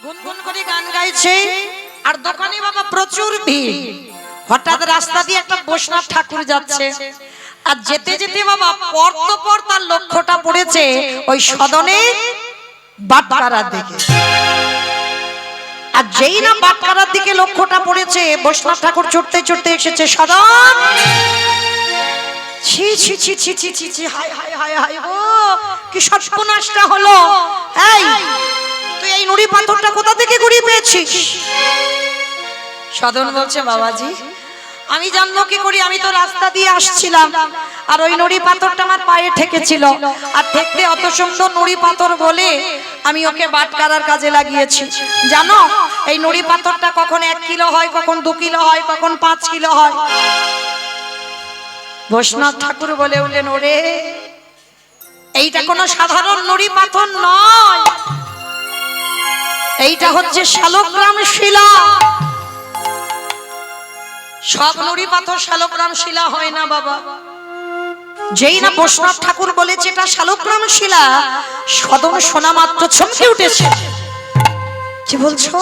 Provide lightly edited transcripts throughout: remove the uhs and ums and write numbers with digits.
গুনগুন করে গান গাইছে আর দোকানে বাবা প্রচুর ভিড়। হঠাৎ রাস্তা দিয়ে একটা বৈষ্ণব ঠাকুর যাচ্ছে আর যেতে যেতে বাবা পর তার লক্ষ্যটা পড়েছে ওই সদনে বাটকারার দিকে। আর যেই না বাটকারার দিকে লক্ষ্যটা পড়েছে বৈষ্ণব ঠাকুর ছুটতে ছুটতে এসেছে সদন। ছি ছি ছি ছি ছি ছি ছি হায় হায় হায় হায় গো, কি সর্বনাশটা হলো! এই তুই এই নুড়ি পাথরটা কোথা থেকে কুড়িয়ে পেয়েছিস? সদন বলছে, বাবাজি আমি জানবো কি করি, আমি তো রাস্তা দিয়ে আসছিলাম আর ওই নুড়ি পাথরটা আমার পায়ে ঠেকেছিল, আর ঠেকতে অত সুন্দর নুড়ি পাথর বলে আমি ওকে বাটকারার কাজে লাগিয়েছি। জানো এই নুড়ি পাথরটা কখন 1 কিলো হয়, কখন 2 কিলো হয়, কখন 5 কিলো হয়। বৈষ্ণব ঠাকুর বলে উঠলেন, ওরে এইটা কোনো সাধারণ নুড়ি পাথর নয়, এইটা হচ্ছে শালগ্রাম শিলা। সব নুড়ি পাথর শালগ্রাম শিলা হয় না বাবা। যেই না বৈষ্ণব ঠাকুর বলেছে এটা শালগ্রাম শিলা, সদন শোনা মাত্র চমকে উঠেছে। কি বলছো?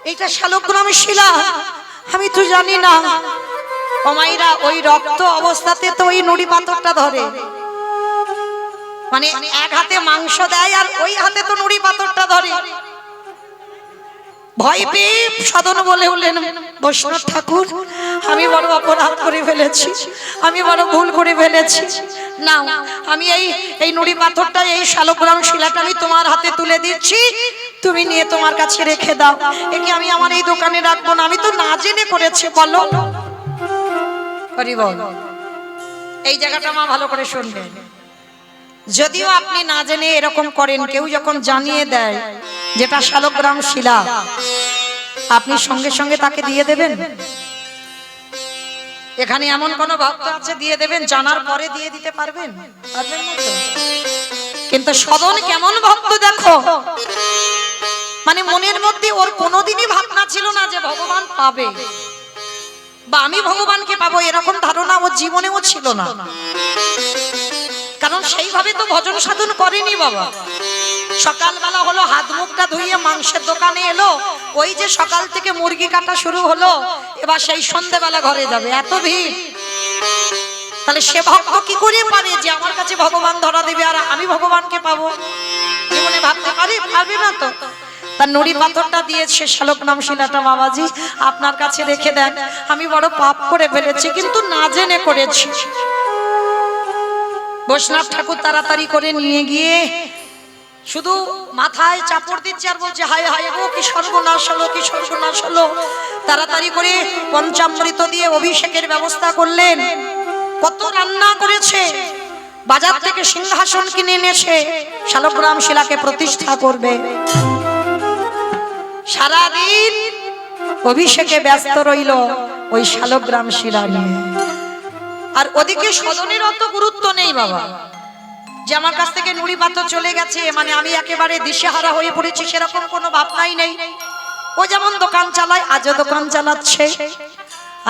এইটা শালগ্রাম শিলা? আমি তো জানি না। ও মাইরা, ওই রক্ত অবস্থাতে তো ওই নুড়ি পাথরটা ধরে, মানে এক হাতে মাংস দেয় আর ওই হাতে তো নুড়ি পাথরটা ধরে। ভয় পেয়ে সদন বলে উঠলেন, বৈষ্ণব ঠাকুর আমি বড় অপরাধ করে ফেলেছি, আমি বড় ভুল করে ফেলেছি। না আমি এই নুড়ি পাথরটা, এই শালগ্রাম শিলাটা আমি তোমার হাতে তুলে দিচ্ছি, তুমি নিয়ে তোমার কাছে রেখে দাও। একে আমি আমার এই দোকানে রাখবো না, আমি তো না জেনে করেছি। বলো হরি বল। এই জায়গাটা মা ভালো করে শুনবেন। যদিও আপনি না জেনে এরকম করেন, কেউ যখন জানিয়ে দেয় যেটা শালগ্রাম শিলা, আপনি সঙ্গে সঙ্গে তাকে দিয়ে দেবেন? এখানে এমন কোন ভক্ত আছে দিয়ে দেবেন জানার পরে দিয়ে দিতে পারবেন? পারবেন না তো। কিন্তু সদন কেমন ভক্ত দেখো, মানে মনের মধ্যে ওর কোনোদিনই ভাবনা ছিল না যে ভগবান পাবে বা আমি ভগবানকে পাবো, এরকম ধারণা ওর জীবনেও ছিল না। কারণ সেইভাবে তো ভজন সাধন করেনি বাবা। সকালবেলা হলো, হাত মুখটা ধুইয়ে মাংসের দোকানে এলো, ওই যে সকাল থেকে মুরগি কাটা শুরু হলো, এবার সেই সন্ধ্যেবেলা ঘরে যাবে, এত ভিড়। তাহলে সে ভক্ত কি করে পারে যে আমার কাছে ভগবান ধরা দেবে আর আমি ভগবানকে পাবো? জীবনে ভাবতে পারবে না তো। তার নুড়ি পাথরটা দিয়েছে শালগ্রাম শিলাটা, বাবাজি আপনার কাছে রেখে দেন, আমি বড় পাপ করে ফেলেছি কিন্তু না জেনে করেছি। বৈষ্ণব ঠাকুর তাড়াতাড়ি করে নিয়ে গিয়ে শুধু মাথায় চাপড় দিচ্ছে আর বলছে, হায় হায় গো, কি সর্বনাশ হলো, কি সর্বনাশ হলো। তাড়াতাড়ি করে পঞ্চামৃত দিয়ে অভিষেকের ব্যবস্থা করলেন। কত রান্না করেছে, বাজার থেকে সিংহাসন কিনে এনেছে, শালগ্রাম শিলাকে প্রতিষ্ঠা করবে। সারাদিন অভিষেকে ব্যস্ত রইল ওই শালগ্রাম শিলা নিয়ে। আর ওদিকে সদনের অত গুরুত্ব নেই বাবা, যে আমার কাছ থেকে নুড়ি পাথর চলে গেছে মানে আমি একেবারে দিশেহারা হয়ে পড়েছি, সেরকম কোনো ভাবনাই নেই। ও যেমন দোকান চালায়, আজও দোকান চালাচ্ছে।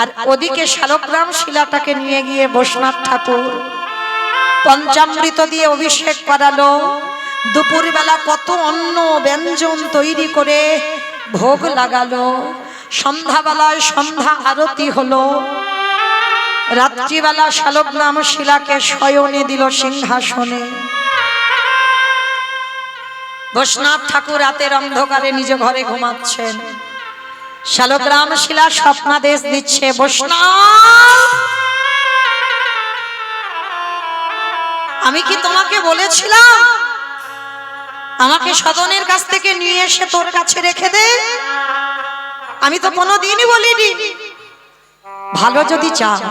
আর ওদিকে শালগ্রাম শিলাটাকে নিয়ে গিয়ে বৈষ্ণব ঠাকুর পঞ্চামৃত দিয়ে অভিষেক করালো। দুপুর বেলা কত অন্ন ব্যঞ্জন তৈরি করে ভোগ লাগালো। সন্ধ্যাবেলায় সন্ধ্যা আরতি হলো। রাত্রিবেলা শালগ্রাম শিলাকে শয়নে দিল সিংহাসনে। বৈষ্ণব ঠাকুর রাতের অন্ধকারে নিজ ঘরে ঘুমাচ্ছেন। শালগ্রাম শিলা স্বপ্নাদেশ দিচ্ছে, বৈষ্ণব আমি কি তোমাকে বলেছিলাম আমাকে সদনের কাছ থেকে নিয়ে এসে তোর কাছে রেখে দে? আমি তো কোনোদিনই বলিনি। ভালো যদি চাস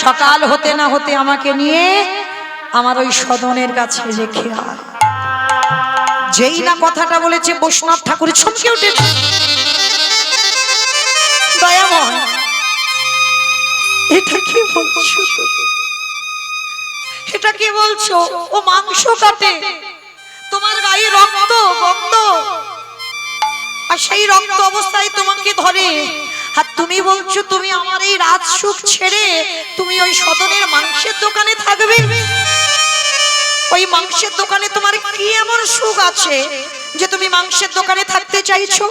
সকাল হতে না হতে আমাকে নিয়ে আমার ওই সদনের কাছে রেখে আয়। যেই না কথাটা বলেছে বৈষ্ণব ঠাকুর চমকে উঠেছে। দয়াময় এটা কি বলছো, এটা কি বলছো? ও মাংস কাটে, তোমার গায়ে রক্ত গন্ধ, আর সেই রক্ত অবস্থায় তোমাকে ধরে, আর তুমি বলছো তুমি আমার এই রাত সুখ ছেড়ে তুমি ওই সদনের মাংসের দোকানে থাকবে? ওই মাংসের দোকানে তোমার কি এমন সুখ আছে যে তুমি মাংসের দোকানে থাকতে চাইছো?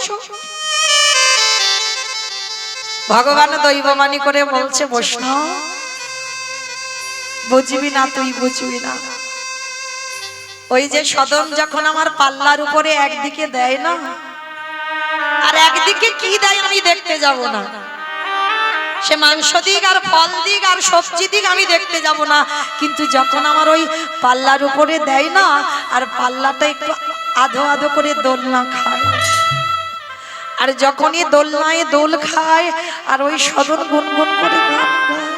ভগবান দৈববাণী করে বলছে, বৈষ্ণব বুঝবি না, তুই বুঝবি না। ওই যে সদন যখন আমার পাল্লার উপরে একদিকে দেয় না, আর একদিকে কি দেয় আমি দেখতে যাব না। সে মাংস দিক আর ফল দিক আর সবজি দিক আমি দেখতে যাব না, কিন্তু যখন আমার ওই পাল্লার উপরে দেয় না, আর পাল্লাটা একটু আধো আধো করে দোলনা খায়, আর যখনই দোলনায় দোল খায় আর ওই সদন গুনগুন করে গান গায়,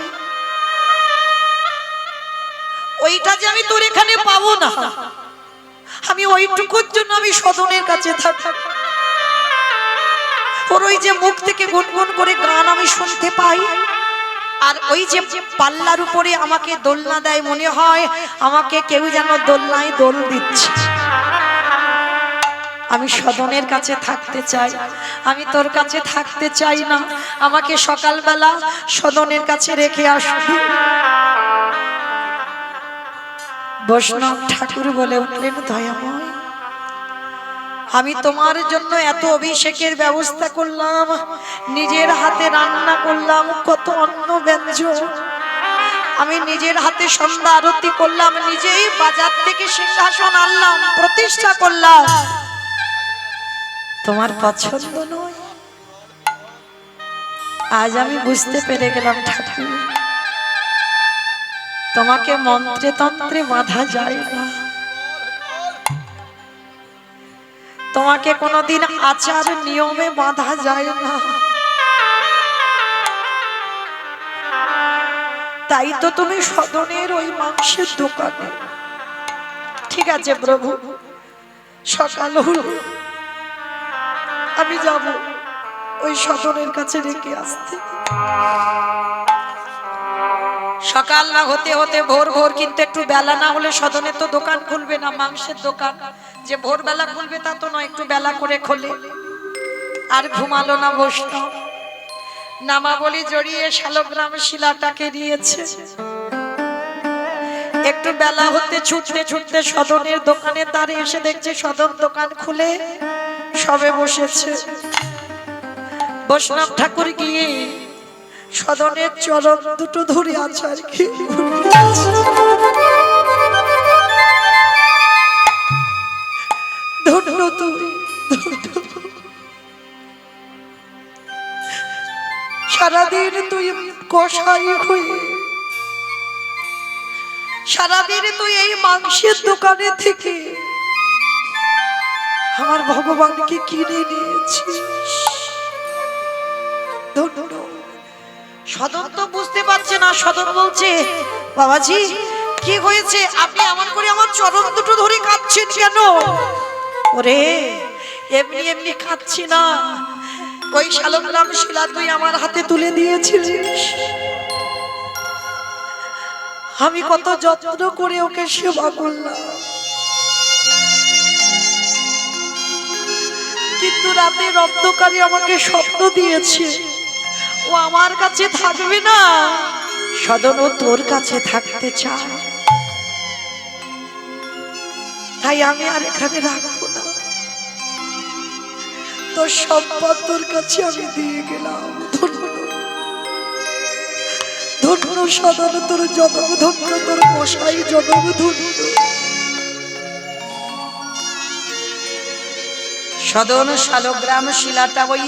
ওইটা যে আমি তোর এখানে পাবো না, আমি ওইটুকুর জন্য আমি সদনের কাছে থাকি। ওর ওই যে মুখ থেকে গুনগুন করে গান আমি শুনতে পাই, আর ওই যে পাল্লার উপরে আমাকে দোলনা দেয়, মনে হয় আমাকে কেউ যেন দোলনায় দোল দিচ্ছে। আমি সদনের কাছে থাকতে চাই, আমি তোর কাছে থাকতে চাই না। আমাকে সকালবেলা সদনের কাছে রেখে আসবি। বৈষ্ণব ঠাকুর বলে উঠলেন, দয়াময়, আমি তোমার জন্য এত অভিষেকের ব্যবস্থা করলাম, নিজের হাতে রান্না করলাম কত অন্ন ব্যঞ্জন, আমি নিজের হাতে সন্ধ্যা আরতি করলাম, নিজেই বাজার থেকে সিংহাসন আনলাম, প্রতিষ্ঠা করলাম, তোমার পছন্দ নয়। আজ আমি বুঝতে পেরে গেলাম ঠাকুর, তোমাকে মন্ত্রে তন্ত্রে বাঁধা যায় না, তোমাকে কোনোদিন আচার নিয়মে বাঁধা যায় না। তাই তো তুমি সদনের ওই মাংসের দোকানে। ঠিক আছে প্রভু, সকাল হলো, আমি যাব ওই সদনের কাছে রেখে আসতে। সকাল না হতে হতে ভোর ভোর, কিন্তু একটু বেলা না হলে সদনে তো দোকান খুলবে না, মাংসের দোকান যে ভোরবেলা খুলবে তা তো নয়, একটু বেলা করে খোলে। আর ঘুমালো না বৈষ্ণব, নামাবলী জড়িয়ে শালগ্রাম শিলাটাকে দিয়েছে। একটু বেলা হতে ছুটতে ছুটতে সদনের দোকানে তারে এসে দেখছে সদন দোকান খুলে সবে বসেছে। বৈষ্ণব ঠাকুর গিয়ে সদনের চরণ দুটো ধরে আচার খেয়ে ধন্য তুই, সারাদিন তুই কষাই হয়ে, সারাদিন তুই এই মাংসের দোকানে থেকে আমার ভগবানকে কিনে নিয়েছিস। ধন্য। সদন তো বুঝতে পারছে না, সদন বলছে, বাবাজি কি হয়েছে, আপনি এমন করে আমার চরণ দুটো ধরে কাঁদছেন কেন? ওরে এমনি এমনি কাঁদছি না, ওই শালগ্রাম শিলা তুই আমার হাতে তুলে দিয়েছিলিস, আমি কত যত্ন করে ওকে সেবা করলাম, কিন্তু রাতের অন্ধকারে আমাকে স্বপ্ন দিয়েছে ও আমার কাছে থাকবে না, সদন ও তোর কাছে থাকতে চায়, তাই আমি আর এখানে রাখবো না, তোর সম্পদ তোর কাছে আমি দিয়ে গেলাম। ধন্য ধন্য সদন, তোর জনম ধন্য, তোর মশাই জনম ধন্য। সদন শালগ্রাম শিলাটা ওই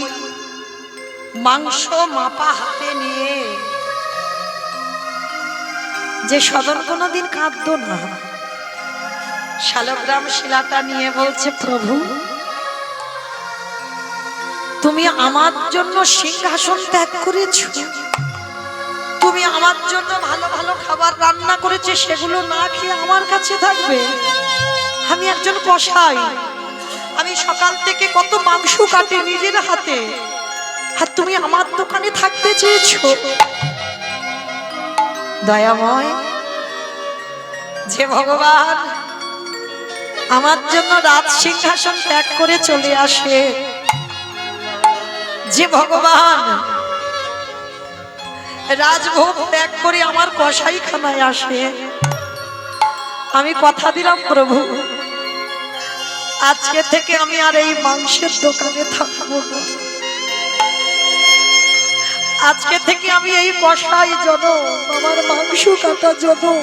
মাংস মাপা হাতে নিয়ে, যে সদন কোনোদিন কাঁদতো না, শালগ্রাম শিলাটা নিয়ে বলছে, প্রভু তুমি আমার জন্য সিংহাসন ত্যাগ করেছো, তুমি আমার জন্য ভালো ভালো খাবার রান্না করেছে, সেগুলো না খেয়ে আমার কাছে থাকবে? আমি একজন কসাই, আমি সকাল থেকে কত মাংস কাটি নিজের হাতে, আর তুমি আমার দোকানে থাকতে চেয়েছো? দয়াময়, যে ভগবান আমার জন্য রাজ সিংহাসন ত্যাগ করে চলে আসে, যে ভগবান রাজভোগ ত্যাগ করে আমার কসাইখানায় আসে, আমি কথা দিলাম প্রভু আজকে থেকে আমি আর এই মাংসের দোকানে থাকবো না। আজকে থেকে আমি এই কষাই জনম, আমার মাংস কাটা জনম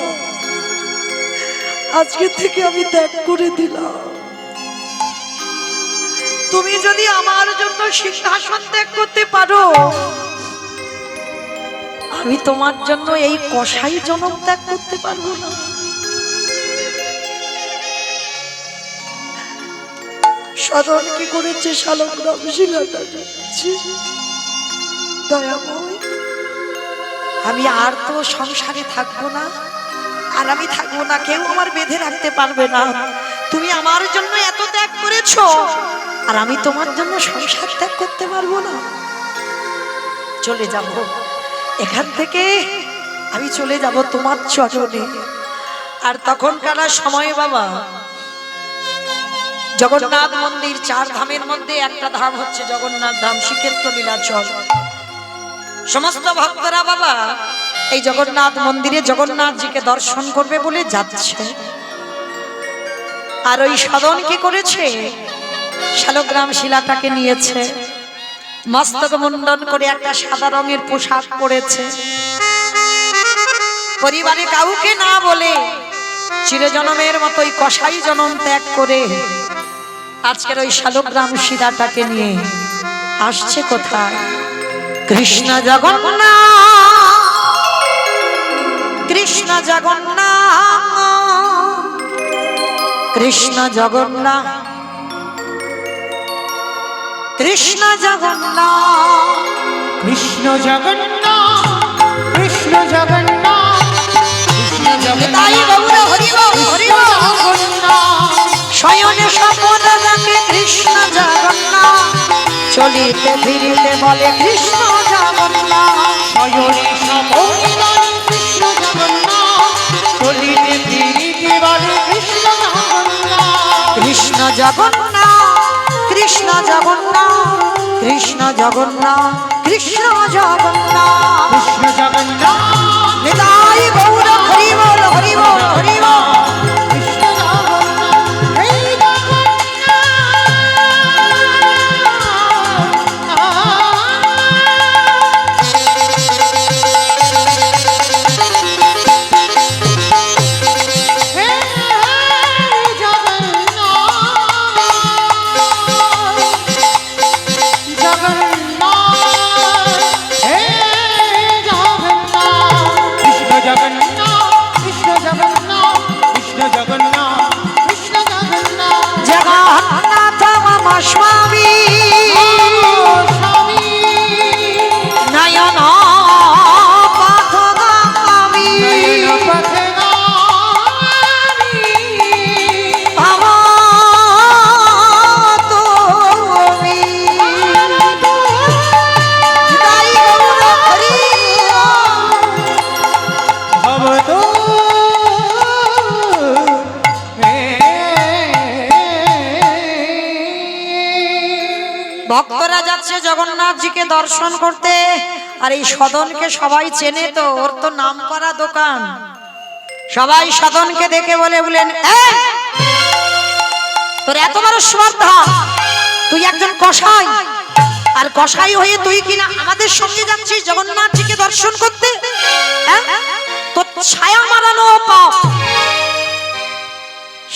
আজকে থেকে আমি ত্যাগ করে দিলাম। তুমি যদি আমার জন্য সিংহাসন ত্যাগ করতে পারো, আমি তোমার জন্য এই কষাই জনম ত্যাগ করতে পারবো না। সদন কি করেছে শালগ্রাম শিলাটা যাচ্ছে দয়াময়। আমি আর তো সংসারে থাকবো না, আর আমি থাকবো না, কেউ আমার বেঁধে রাখতে পারবে না। তুমি আমার জন্য এত ত্যাগ করেছো, আর আমি তোমার জন্য সংসার ত্যাগ করতে পারবো না। চলে যাব এখান থেকে, আমি চলে যাব তোমার চরণে। আর তখনকার সময় বাবা, জগন্নাথ মন্দির 4 ধামের মধ্যে একটা ধাম হচ্ছে জগন্নাথ ধাম, শ্রীক্ষেত্র নীলাচল। সমস্ত ভক্তরা বাবা এই জগন্নাথ মন্দিরে জগন্নাথজিকে দর্শন করবে বলে যাচ্ছে। আর ওই সদন কি করেছে, শালগ্রাম শিলাটাকে নিয়েছে, মস্তক মুন্ডন করে একটা সাদা রঙের পোশাক পরেছে, পরিবারে কাউকে না বলে চিরজনমের মতোই কষাই জনম ত্যাগ করে আজকের ওই শালগ্রাম শিলাটাকে নিয়ে আসছে কোথায়? কৃষ্ণ জগন্নাথ, কৃষ্ণ জগন্নাথ, কৃষ্ণ জগন্নাথ, কৃষ্ণ জগন্নাথ, কৃষ্ণ জগন্নাথ, কৃষ্ণ জগন্নাথ, কৃষ্ণ জগন্নাথ, শয়নে স্বপন দেখে কৃষ্ণ জগন্নাথ, চলিতে ফিরিতে বলে কৃষ্ণ জগন্নাথ, শয়নে স্বপন দেখে কৃষ্ণ জগন্নাথ, চলিতে ফিরিতে বলে কৃষ্ণ জগন্নাথ, কৃষ্ণ জগন্নাথ, কৃষ্ণ জগন্নাথ, কৃষ্ণ জগন্নাথ, কৃষ্ণ জগন্নাথ, কৃষ্ণ জগন্নাথ, নিতাই গৌর হরি বল, হরি বল, হরি বল। কৃষ্ণ জগন্নাথ, হে জগন্নাথ মামা স্বামী, নয়ন পথগামী, আমার তুমি। নিতাই গৌর হরি বল। ভক্তরা যাচ্ছে জগন্নাথজিকে দর্শন করতে। আর এই সদনকে সবাই চেনে তো, ওর তো নাম করা দোকান। সবাই সদনকে দেখে বলেন, তোর এত বড় শ্রদ্ধা, তুই একজন কসাই, আর কসাই হয়ে তুই কিনা আমাদের সঙ্গে যাচ্ছিস জগন্নাথজিকে দর্শন করতে? তোর ছায়া মারানো পাপ।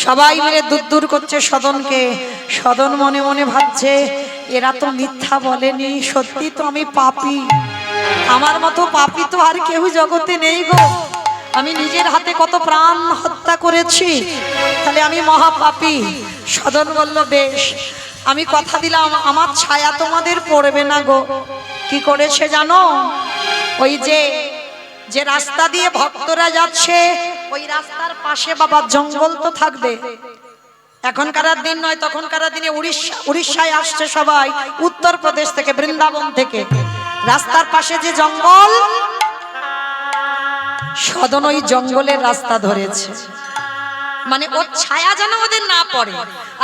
সবাই মিলে দূর দূর করছে সদনকে। সদন মনে মনে ভাবছে, এরা তো মিথ্যা বলেনি, সত্যি তো আমি পাপী। আমার মতো পাপী তো আর কেউ জগতে নেই গো। আমি নিজের হাতে কত প্রাণ হত্যা করেছি, তাহলে আমি মহাপাপী। সদন বলল, বেশ, আমি কথা দিলাম আমার ছায়া তোমাদের পড়বে না গো। কি করেছে জানো? ওই যে রাস্তা দিয়ে ভক্তরা যাচ্ছে, ওই রাস্তার পাশে বাবা জঙ্গল তো থাকবে। এখনকার দিন নয়, তখনকার দিনে উড়িষ্যায় আসছে সবাই, উত্তরপ্রদেশ থেকে, বৃন্দাবন থেকে। রাস্তার পাশে যে জঙ্গল, সদন ওই জঙ্গলের রাস্তা ধরেছে, মানে ওর ছায়া যেন ওদের না পড়ে।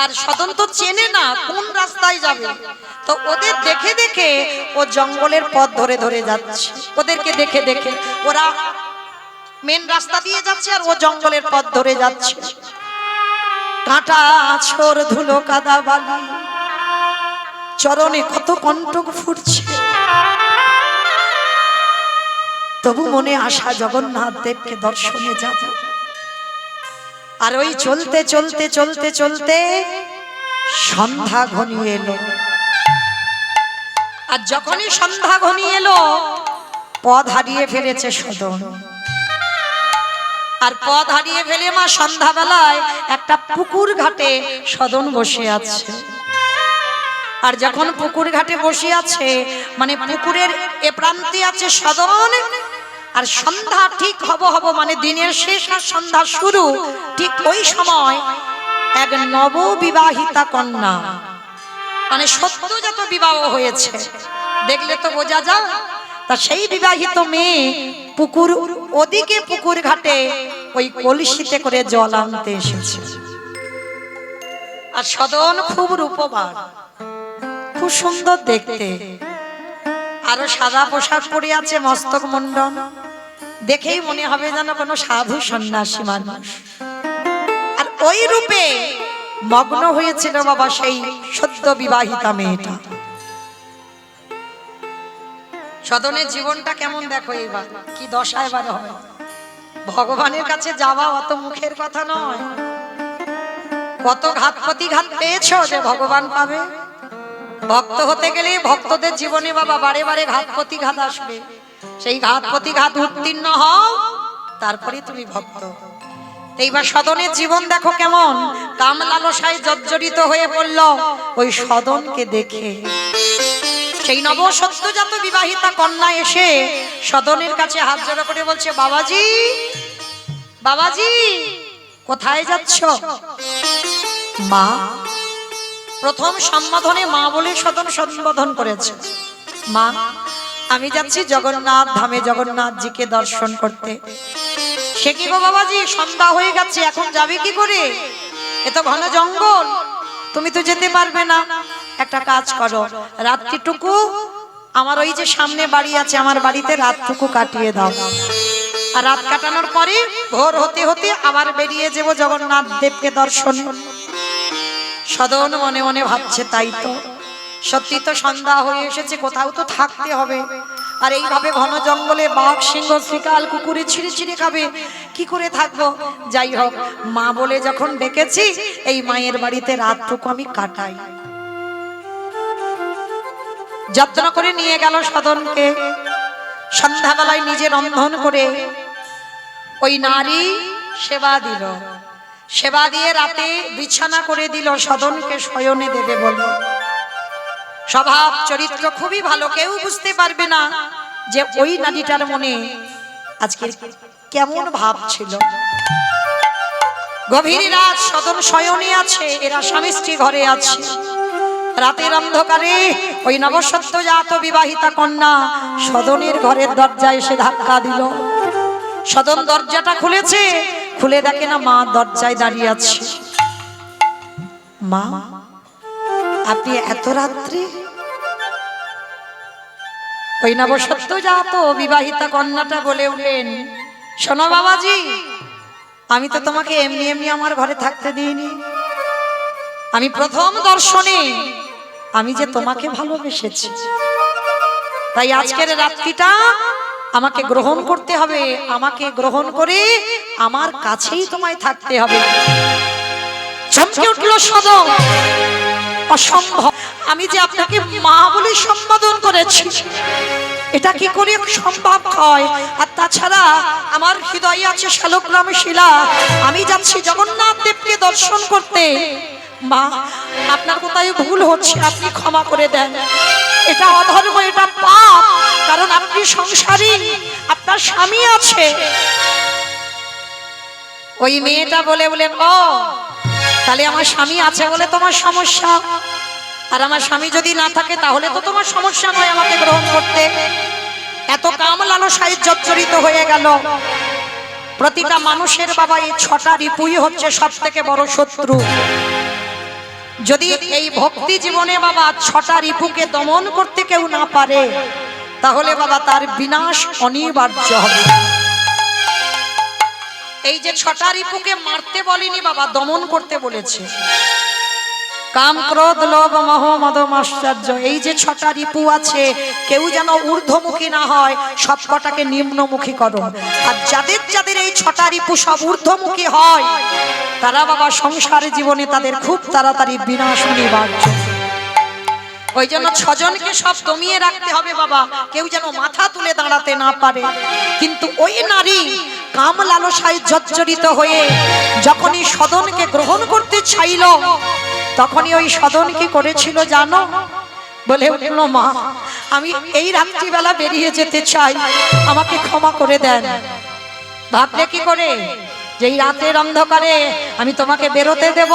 আর সদন তো চেনে না কোন রাস্তায় যাবে, তো ওদের দেখে দেখে ও জঙ্গলের পথ ধরে ধরে যাচ্ছে। ওদেরকে দেখে দেখে ওরা মেন রাস্তা দিয়ে যাচ্ছে, আর ও জঙ্গলের পথ ধরে যাচ্ছে। কাঁটা আছর ধুলো কাদা বালি, চরণে কত কণ্টক ফুটছে, তবু মনে আশা জগন্নাথ দেবকে দর্শনে যাব। আর ওই চলতে চলতে চলতে চলতে সন্ধ্যা ঘনিয়ে এলো। আর যখনই সন্ধ্যা ঘনিয়ে এলো, পথ হারিয়ে ফেলেছে সদন। আর পথ হারিয়ে ফেলে মা সন্ধ্যাবেলায় একটা পুকুর ঘাটে সদন বসে আছে। আর যখন পুকুর ঘাটে বসে আছে, মানে পুকুরের এ প্রান্তে আছে সদন, আর সন্ধ্যা ঠিক হব মানে দিনের শেষ আর সন্ধ্যা শুরু, ঠিক ওই সময় এক নববিবাহিতা কন্যা, মানে সদ্যজাত বিবাহ হয়েছে, দেখলে তো বোঝা যায়। তা সেই বিবাহিত মেয়ে পুকুর ওদিকে পুকুর ঘাটে ওই কলসিতে করে জল আনতে এসেছে। আর সদন খুব রূপবান, খুব সুন্দর দেখতে, আরো সাদা পোশাক পরে আছে, মস্তক মুন্ডন, দেখেই মনে হবে যেন কোনো সাধু সন্ন্যাসী মানুষ। আর ওই রূপে মগ্ন হয়েছিল বাবা সেই সদ্য বিবাহিতা মেয়েটা। সদনের জীবনটা কেমন দেখো, এবার কি দশা এবার হয়। ভগবানের কাছে যাওয়া অত মুখের কথা নয়। কত ঘাত প্রতিঘাত পেয়েছো যে ভগবান পাবে। ভক্ত হতে গেলে ভক্তদের জীবনে বাবা বারে বারে ঘাত প্রতিঘাত আসবে। সেই ঘাত প্রতিঘাত উত্তীর্ণ হও, তারপরে তুমি ভক্ত। এইবার সদনের জীবন দেখো কেমন, কাম লালসায় জর্জরিত হয়ে পড়ল ওই সদনকে দেখে। সেই নব সদ্যজাত বিবাহিতা কন্যা এসে সদনের কাছে হাত জোড়া করে বলছে, বাবাজি বাবাজি কোথায় যাচ্ছ? মা। প্রথম সম্বোধনে মা বলে সদন সম্বোধন করেছে। মা, আমি যাচ্ছি জগন্নাথ ধামে জগন্নাথজিকে দর্শন করতে। সে কি গো বাবাজি, সন্ধ্যা হয়ে গেছে, এখন যাবে কি করে? এ তো ঘন জঙ্গল, তুমি তো যেতে পারবে না। একটা কাজ করো, রাত্রিটুকু আমার ওই যে সামনে বাড়ি আছে, আমার বাড়িতে রাতটুকু কাটিয়ে দাও। আর রাত কাটানোর পরে ভোর হতে হতে আবার বেরিয়ে যাব জগন্নাথ দেবকে দর্শন। সদন মনে মনে ভাবছে, তাই তো, সত্যি তো সন্ধ্যা হয়ে এসেছে, কোথাও তো থাকতে হবে। আর এইভাবে ঘন জঙ্গলে বাঘ সিংহ শিকাল কুকুরে ছিঁড়ে ছিঁড়ে খাবে, কি করে থাকবো? যাই হোক, মা বলে যখন ডেকেছি, এই মায়ের বাড়িতে রাতটুকু আমি কাটাই। যত্ন করে নিয়ে গেল সদনকে। সন্ধ্যাবেলায় নিজে রন্ধন করে ওই নারী সেবা দিল। সেবা দিয়ে রাতে বিছানা করে দিল, সদনকে শয়নে দেবে বলে। স্বভাব চরিত্র খুবই ভালো, কেউ বুঝতে পারবে না যে ওই নারীটার মনে আজকে কেমন ভাব ছিল। গভীর রাত, সদন শয়নে আছে, এরা স্বামী স্ত্রী ঘরে আছে। রাতের অন্ধকারে ওই নবসদ্যজাত বিবাহিতা কন্যা সদনের ঘরের দরজায় এসে ধাক্কা দিল। সদন দরজাটা খুলেছে, খুলে দেখে না মা দরজায় দাঁড়িয়ে আছে। মা, আপনি এত রাত্রি? ওই নবসদ্যজাত বিবাহিতা কন্যাটা বলে উঠলেন, শোনো বাবাজি, আমি তো তোমাকে এমনি এমনি আমার ঘরে থাকতে দিইনি। আমি প্রথম দর্শনে আমি যে তোমাকে ভালোবেসেছি, তাই আজকের রাত্রিটা আমাকে গ্রহণ করতে হবে। আমাকে গ্রহণ করে আমার কাছেই তোমায় থাকতে হবে। চমকে উঠল সদন, অসম্ভব, আমি যে আপনাকে মা বলে সম্বোধন করেছি, এটা কি করে সম্ভব হয়? আর তাছাড়া আমার হৃদয়ে আছে শালগ্রামে শিলা, আমি যাচ্ছি জগন্নাথ দেবকে দর্শন করতে। মা, আপনার কোথায় ভুল হচ্ছে, আপনি ক্ষমা করে দেন। এটা অধর্ম, এটা পাপ, কারণ আপনি সংসারী, আপনার স্বামী আছে। ওই মেয়েটা বলে বলেন, ও তাহলে আমার স্বামী আছে বলে তোমার সমস্যা, আর আমার স্বামী যদি না থাকে তাহলে তো তোমার সমস্যা নয় আমাকে গ্রহণ করতে। এত কাম লালসায় জর্জরিত হয়ে গেল। প্রতিটা মানুষের বাবা এই 6টা রিপুই হচ্ছে সব থেকে বড় শত্রু। যদি এই ভক্তি জীবনে বাবা 6টা রিপুকে দমন করতে কেউ না পারে, তাহলে বাবা তার বিনাশ অনিবার্য হবে। এই যে ছটা রিপুকে মারতে বলেনি বাবা, দমন করতে বলেছে। কাম, ক্রোধ, লোভ, মোহ, মদ, মাশ্চর্য, এই যে ছটা রিপু আছে, কেউ যেন ঊর্ধ্বমুখী না হয়, সবকটাকে নিম্নমুখী করো। আর যাদের যাদের এই ছটা রিপু সব ঊর্ধ্বমুখী হয়, তারা বাবা সংসার জীবনে তাদের খুব তাড়াতাড়ি বিনাশ অনিবার্য। ওই জন্য ছজনকে সব দমিয়ে রাখতে হবে বাবা, কেউ যেন মাথা তুলে দাঁড়াতে না পারে। কিন্তু ওই নারী কাম লালসায় জর্জরিত হয়ে যখনই সদনকে গ্রহণ করতে চাইল, তখনই ওই সদন কি করেছিল জানো? বলে উঠল, মা আমি এই রাত্রিবেলা বেরিয়ে যেতে চাই, আমাকে ক্ষমা করে দেন। ভাবলে কি করে যে এই রাতের অন্ধকারে আমি তোমাকে বেরোতে দেব?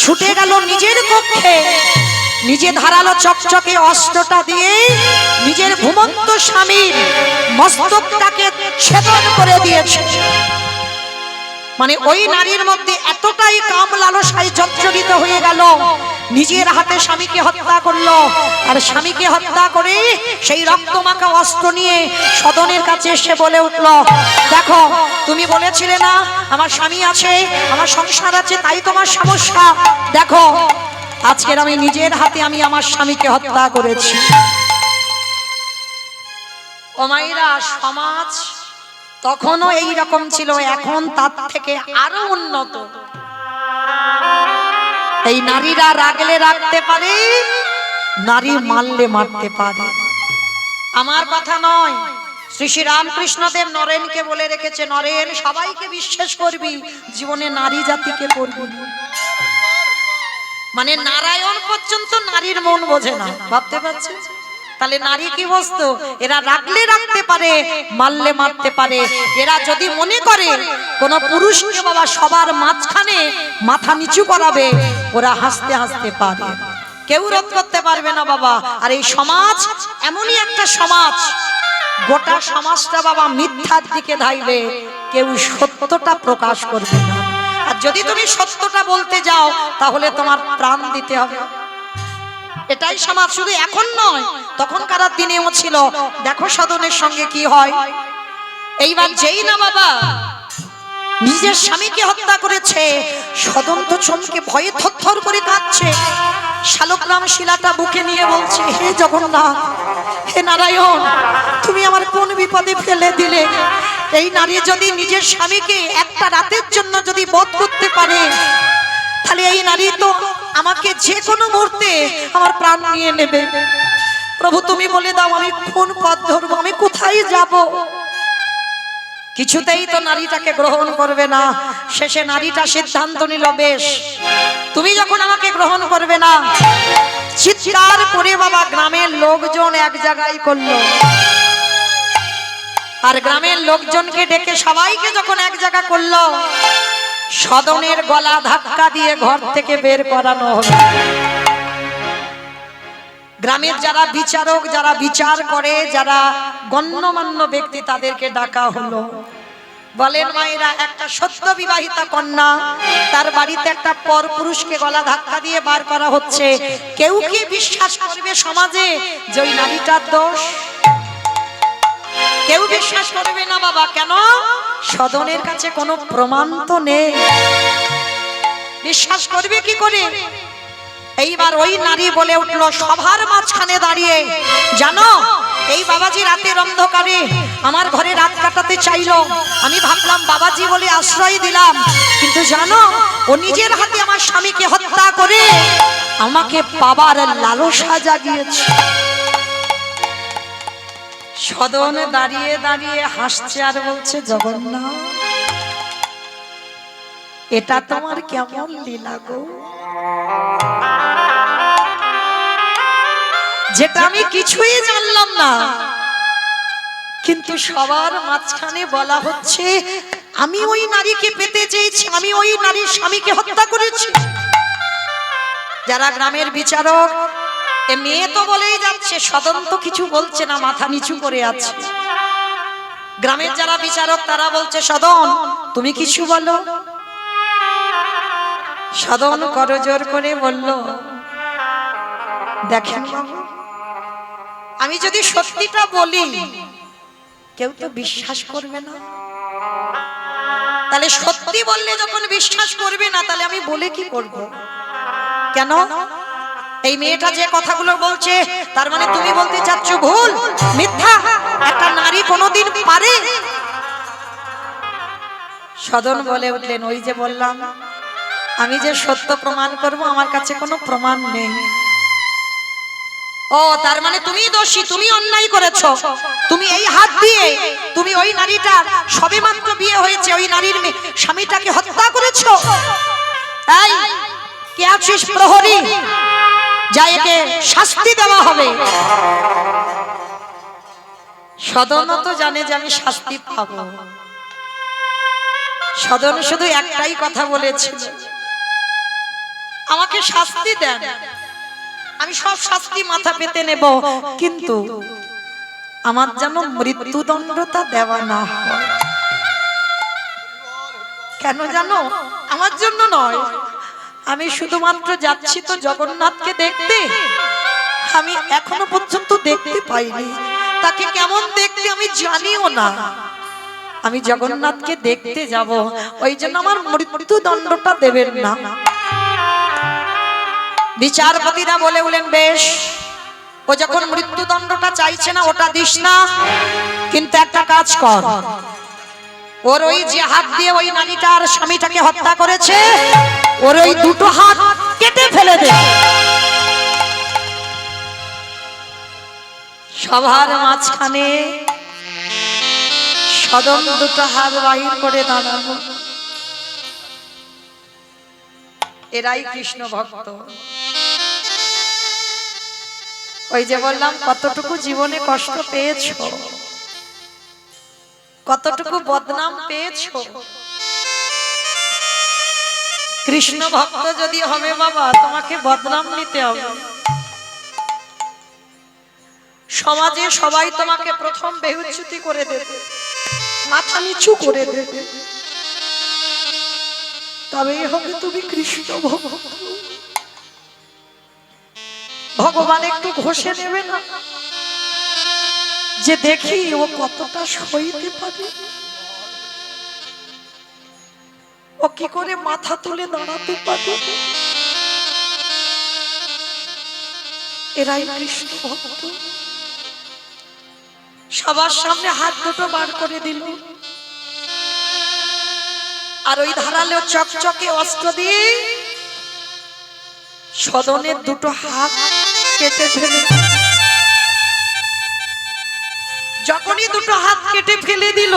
ছুটে গেল নিজের কক্ষে, নিজে ধারালো চকচকে অস্ত্রটা দিয়ে নিজের ঘুমন্ত স্বামীর মস্তকটাকে ছেদন করে দিয়েছে। মানে ওই নারীর মধ্যে এতটাই কাম লালসায় জর্জরিত হয়ে গেল, নিজের হাতে স্বামীকে হত্যা করলো। আর স্বামীকে হত্যা করে সেই রক্তমাখা অস্ত্র নিয়ে সদনের কাছে এসে বলে উঠল, দেখো তুমি বলেছিলে না আমার স্বামী আছে, আমার সংসার আছে, তাই তোমার সমস্যা। দেখো আজকের আমি নিজের হাতে আমি আমার স্বামীকে হত্যা করেছি। ও মায়েরা, সমাজ তখনও এই রকম ছিল, এখন তার থেকে আরো উন্নত। এই নারীরা রাগলে রাখতে পারে, নারী মারলে মারতে পারে। আমার কথা নয়, শ্রী শ্রী রামকৃষ্ণদেব নরেনকে বলে রেখেছে, নরেন সবাইকে বিশ্বাস করবি, জীবনে নারী জাতিকে করবি। মানে নারায়ণ পর্যন্ত নারীর মন বোঝে না, ভাবতে পারছে? তাহলে নারী কি বস্তু? এরা রাখলে রাখতে পারে, মারলে মারতে পারে। এরা যদি মনে করে কোন পুরুষকে বাবা সবার মাঝখানে মাথা নিচু করাবে, ওরা হাসতে হাসতে পারে, কেউ রোধ করতে পারবে না বাবা। আর এই সমাজ এমনই একটা সমাজ, গোটা সমাজটা বাবা মিথ্যার দিকে ধাইবে, কেউ সত্যটা প্রকাশ করবে না। আর যদি তুমি সত্যটা বলতে যাও, তাহলে তোমার প্রাণ দিতে হবে। এটাই সমাজ, শুধু এখন নয়, তখনকার দিনেও ছিল। দেখো সদনের সঙ্গে কি হয়। এইবার যেই না বাবা নিজের স্বামীকে হত্যা করেছে, সদন তো চমকে ভয়ে থরথর করে কাঁদছে। শালগ্রাম শিলাটা বুকে নিয়ে বলছে, হে জগন্নাথ, হে নারায়ণ, তুমি আমার কোন বিপদে ফেলে দিলে। এই নারী যদি নিজের স্বামীকে একটা রাতের জন্য যদি বধ করতে পারে, তাহলে এই নারী তো আমাকে যে কোনো মুহূর্তে আমার প্রাণ নিয়ে নেবে। প্রভু তুমি বলে দাও, আমি কোন পথ ধরবো, আমি কোথায় যাব? কিছুতেই তো নারীটাকে গ্রহণ করবে না। শেষে নারীটা সিদ্ধান্ত নিল, বেশ তুমি যখন আমাকে গ্রহণ করবে না, চিৎকার করে বাবা গ্রামের লোকজন এক জায়গায় করলো। আর গ্রামের লোকজনকে ডেকে সবাইকে যখন এক জায়গা করলো, সদনের গলা ধাক্কা দিয়ে ঘর থেকে বের করানো হলো। গ্রামের যারা বিচারক, যারা বিচার করে, যারা গণ্যমান্য ব্যক্তি, তাদেরকে ডাকা হলো। বলেন মায়েরা, একটা সদ্য বিবাহিতা কন্যা, তার বাড়িতে একটা পরপুরুষকে গলা ধাক্কা দিয়ে বার করা হচ্ছে। কেউ কি বিশ্বাস করবে সমাজে যে ওই নারীটার দোষ? কেউ বিশ্বাস করবে না বাবা। কেন? সদনের কাছে কোনো প্রমাণ তো নেই, বিশ্বাস করবে কি করে? এইবার ওই নারী বলে উঠলো সবার মাঝখানে দাঁড়িয়ে, জানো এই বাবাজি রাতের অন্ধকারে আমার ঘরে রাত কাটাতে চাইলো, আমি ভাবলাম বাবাজি বলে আশ্রয় দিলাম, কিন্তু জানো ও নিজের হাতে আমার স্বামীকে হত্যা করে আমাকে পাবার লালসা জাগিয়েছে। সদন দাঁড়িয়ে দাঁড়িয়ে হাসছে আর বলছে, জগন্নাথ, এটা তোমার কেমন লীলা গো, যেটা আমি কিছুই জানলাম না, কিন্তু সবার মাঝখানে বলা হচ্ছে আমি ওই নারীকে পেতে চেয়েছি, আমি ওই নারীর স্বামীকে হত্যা করেছি। যারা গ্রামের বিচারক, এ মেয়ে তো বলেই যাচ্ছে, সদন তো কিছু বলছে না, মাথা নিচু করে আছে। গ্রামের যারা বিচারক তারা বলছে, সদন তুমি কিছু বলো। সদন করজোর করে বলল, দেখেন আমি যদি সত্যিটা বলি কেউ তো বিশ্বাস করবে না, তাহলে সত্যি বললে যখন বিশ্বাস করবে না, তাহলে আমি বলে কি করব? কেন? এই মেয়েটা যে কথাগুলো বলছে, তার মানে তুমি বলতে চাচ্ছ ভুল, মিথ্যা, একটা নারী কোনোদিন পারে? সদন বলে উঠলেন, ওই যে বললাম, আমি যে সত্য প্রমাণ করব, আমার কাছে কোনো প্রমাণ নেই। ও, তার মানে তুমি দোষী, তুমি অন্যায় করেছো, তুমি এই হাত দিয়ে তুমি ওই নারীটার সবেমাত্র বিয়ে হয়েছে, ওই নারীর স্বামীটাকে হত্যা করেছো। তাই কে আছিস প্রহরী, যা একে শাস্তি দেওয়া হবে। সদন তো জানে যে আমি শাস্তি পাবো। সদন শুধু একটাই কথা বলেছিল, আমাকে শাস্তি দেন, আমি সব শাস্তি মাথা পেতে নেব, কিন্তু আমার যেন মৃত্যুদণ্ডটা দেওয়া না হয়। কেন জানো? আমার জন্য নয়, আমি শুধুমাত্র যাচ্ছি তো জগন্নাথকে দেখতে, আমি এখনো পর্যন্ত দেখতে পাইনি, তাকে কেমন দেখতে আমি জানিও না। আমি জগন্নাথকে দেখতে যাব, ওই জন্য আমার মৃত্যুদণ্ডটা দেবেন না। বিচারপতিরা বলে উঠলেন, বেশ, ও যখন মৃত্যুদণ্ডটা চাইছে না, ওটা দিস না, কিন্তু একটা কাজ কর, ওর ওই যে হাত দিয়ে ওই নারীটার স্বামীটাকে হত্যা করেছে, ওর ওই দুটো হাত কেটে ফেলে দে। সবার মাঝখানে সদন দুটো হাত বাহির করে দাঁড়ানো, এরাই কৃষ্ণ ভক্ত। ওই যে বললাম, কতটুকু জীবনে কষ্ট পেয়েছো, কতটুকু বদনাম পেয়েছো। কৃষ্ণ ভক্ত যদি হবে বাবা, তোমাকে বদনাম নিতে হবে। সমাজে সবাই তোমাকে প্রথম বেহুচ্ছুতি করে দেবে, মাথা নিচু করে দেবে, তবেই হবে তুমি কৃষ্ণ ভক্ত। ভগবান একটু ঘষে নেবে না, যে দেখি ও কতটা সইতে পারে, ও কি করে মাথা তুলে দাঁড়াতে পারে। এরাই কৃষ্ণ ভক্ত। সবার সামনে হাত দুটো বার করে দিল, আর ওই ধারালো চকচকে অস্ত্র দিয়ে সদনের দুটো হাত কেটে ফেলে। যখনই দুটো হাত কেটে ফেলে দিল,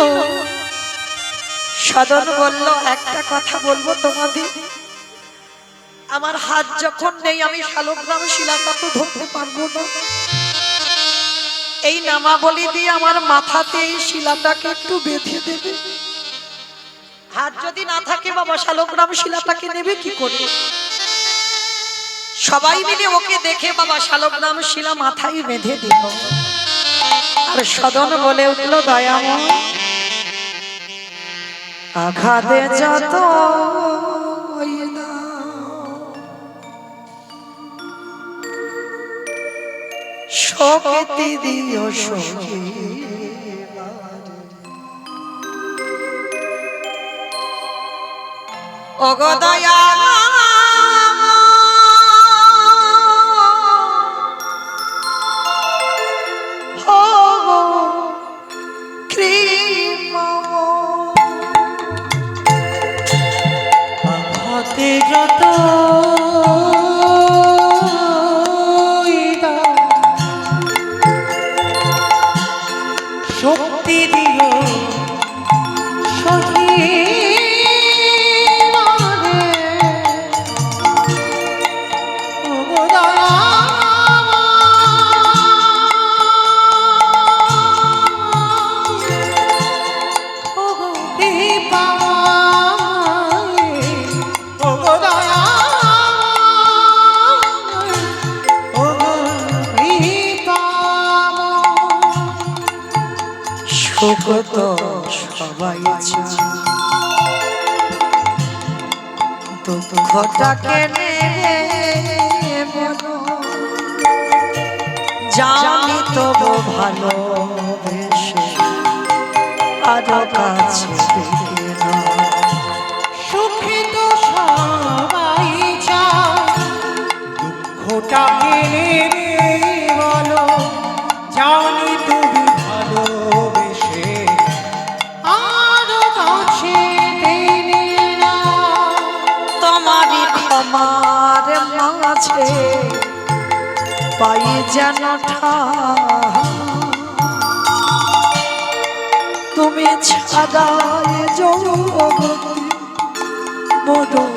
সদন বলল, একটা কথা বলবো তোমাদের, আমার হাত যখন নেই, আমি শালগ্রাম শিলাটা তো ধরতে পারবো না, এই নামাবলী দিয়ে আমার মাথাতে এই শিলাটাকে একটু বেঁধে দেবে। হাত যদি না থাকে বাবা, শালগ্রাম শিলাটাকে নেবে কি করে? সবাই মিলে ওকে দেখে বাবা শালগ্রাম শিলা মাথায় বেঁধে দিল। আর সদন বলে উঠল, দয়াময়, আঘাতে যত শক্তি দিও শক্তি, ওগো দয়া হাতে যত শক্তি দিও সখী, তো সবাই দুঃখটাকে জানি তবু ভালোবেসে আরো কাছে কাকে নেবে বলো, জানি তুমি ভালোবেসে আরো কাছে টেনে নাও। তোমারই ক্ষমার মাঝে পাই যেন ঠাঁই, তুমি ছাড়া এ জগতে মরণ।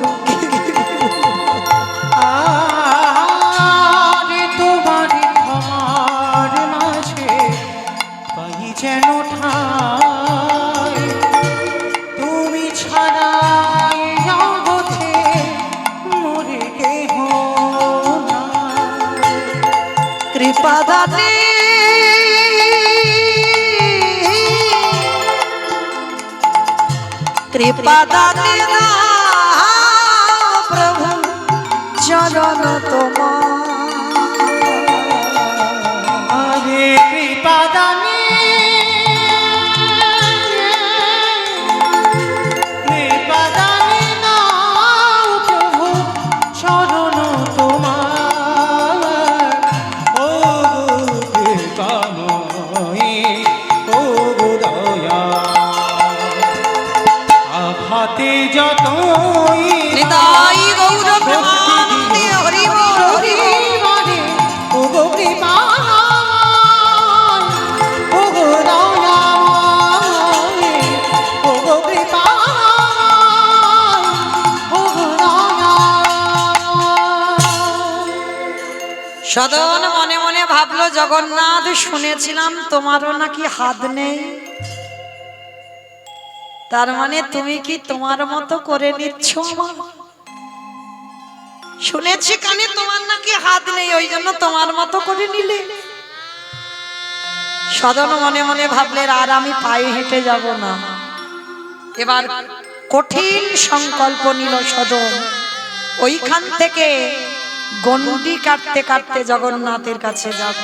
আরে তোমার ক্ষমার মাঝে পাই যেন ঠাঁই, তুমি ছাড়া এ জগতে মরে কেহ নাই। কৃপাদানে কৃপাদানে প্রভু চরণ তোমার, আরে কৃপাদানে কৃপাদানে নাও প্রভু চরণ তোমার। ও কৃপাময়ী, ও দয়া, আঘাতে যতই হৃদয় গৌর প্রেমানন্দে হরি বল হরি বল। ও গো কৃপাময়, ও গো দয়াময়, ও গো কৃপাময়, ও গো দয়াময়। সদন মনে মনে ভাবলো, জগন্নাথ শুনেছিলাম তোমারও নাকি হাত নেই, তার মানে তুমি কি তোমার মতো করে নিচ্ছ আমার? শুনেছি কানে তোমার নাকি হাত নেই, ওই জন্য তোমার মতো করে নিলে। সদন মনে মনে ভাবলেন আর আমি পায়ে হেঁটে যাব না। এবার কঠিন সংকল্প নিল সদন, ওইখান থেকে গন্ডি কাটতে কাটতে জগন্নাথের কাছে যাব।